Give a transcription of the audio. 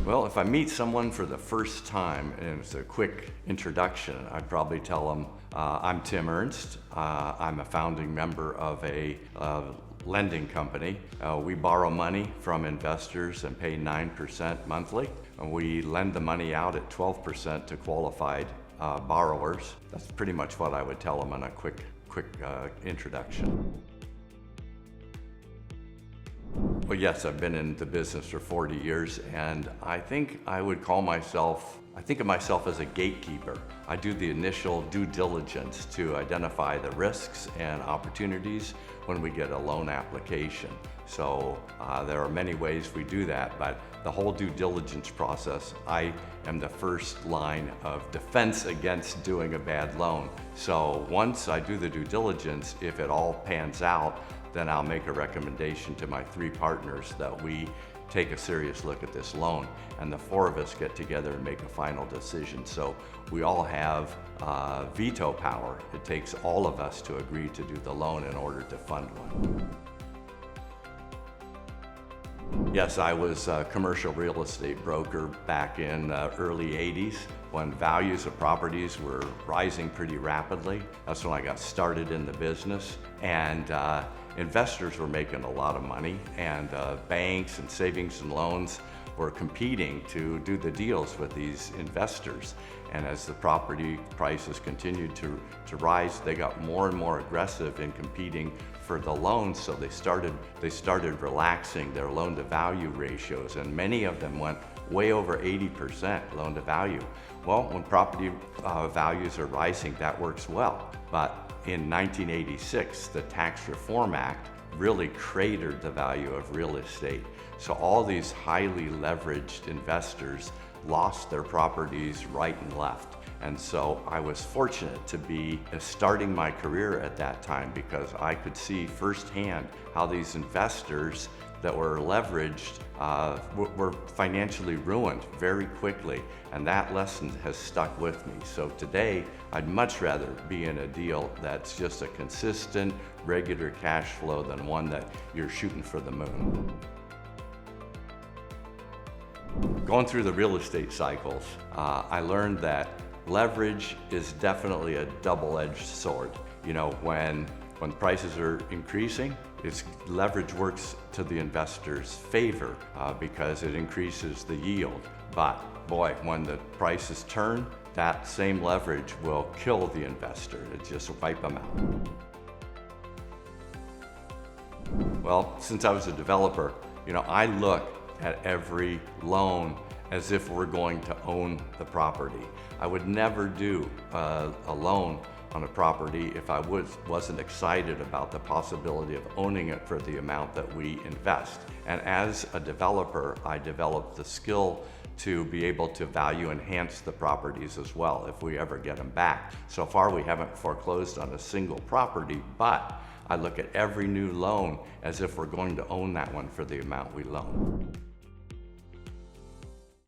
Well, if I meet someone for the first time and it's a quick introduction, I'd probably tell them, I'm Tim Ernst. I'm a founding member of a lending company. We borrow money from investors and pay 9% monthly. We lend the money out at 12% to qualified borrowers. That's pretty much what I would tell them in a quick introduction. Well, yes, I've been in the business for 40 years, and I think I would call myself, I think of myself as a gatekeeper. I do the initial due diligence to identify the risks and opportunities when we get a loan application. So there are many ways we do that, but the whole due diligence process, I am the first line of defense against doing a bad loan. So once I do the due diligence, if it all pans out, then I'll make a recommendation to my 3 partners that we take a serious look at this loan, and the 4 of us get together and make a final decision. So we all have veto power. It takes all of us to agree to do the loan in order to fund one. Yes, I was a commercial real estate broker back in the early 80s when values of properties were rising pretty rapidly. That's when I got started in the business, and investors were making a lot of money, and banks and savings and loans were competing to do the deals with these investors. And as the property prices continued to rise, they got more and more aggressive in competing for the loans. So they started relaxing their loan to value ratios, and many of them went way over 80% loan to value. Well, when property values are rising, that works well. But in 1986, the Tax Reform Act really cratered the value of real estate. So all these highly leveraged investors lost their properties right and left. And so I was fortunate to be starting my career at that time, because I could see firsthand how these investors that were leveraged were financially ruined very quickly, and that lesson has stuck with me. So today, I'd much rather be in a deal that's just a consistent, regular cash flow than one that you're shooting for the moon. Going through the real estate cycles, I learned that leverage is definitely a double-edged sword. You know, when prices are increasing, leverage works to the investor's favor because it increases the yield. But boy, when the prices turn, that same leverage will kill the investor. It just wipe them out. Well, since I was a developer, you know, I look at every loan as if we're going to own the property. I would never do a loan on a property if I wasn't excited about the possibility of owning it for the amount that we invest. And as a developer, I developed the skill to be able to value enhance the properties as well if we ever get them back. So far, we haven't foreclosed on a single property, but I look at every new loan as if we're going to own that one for the amount we loan.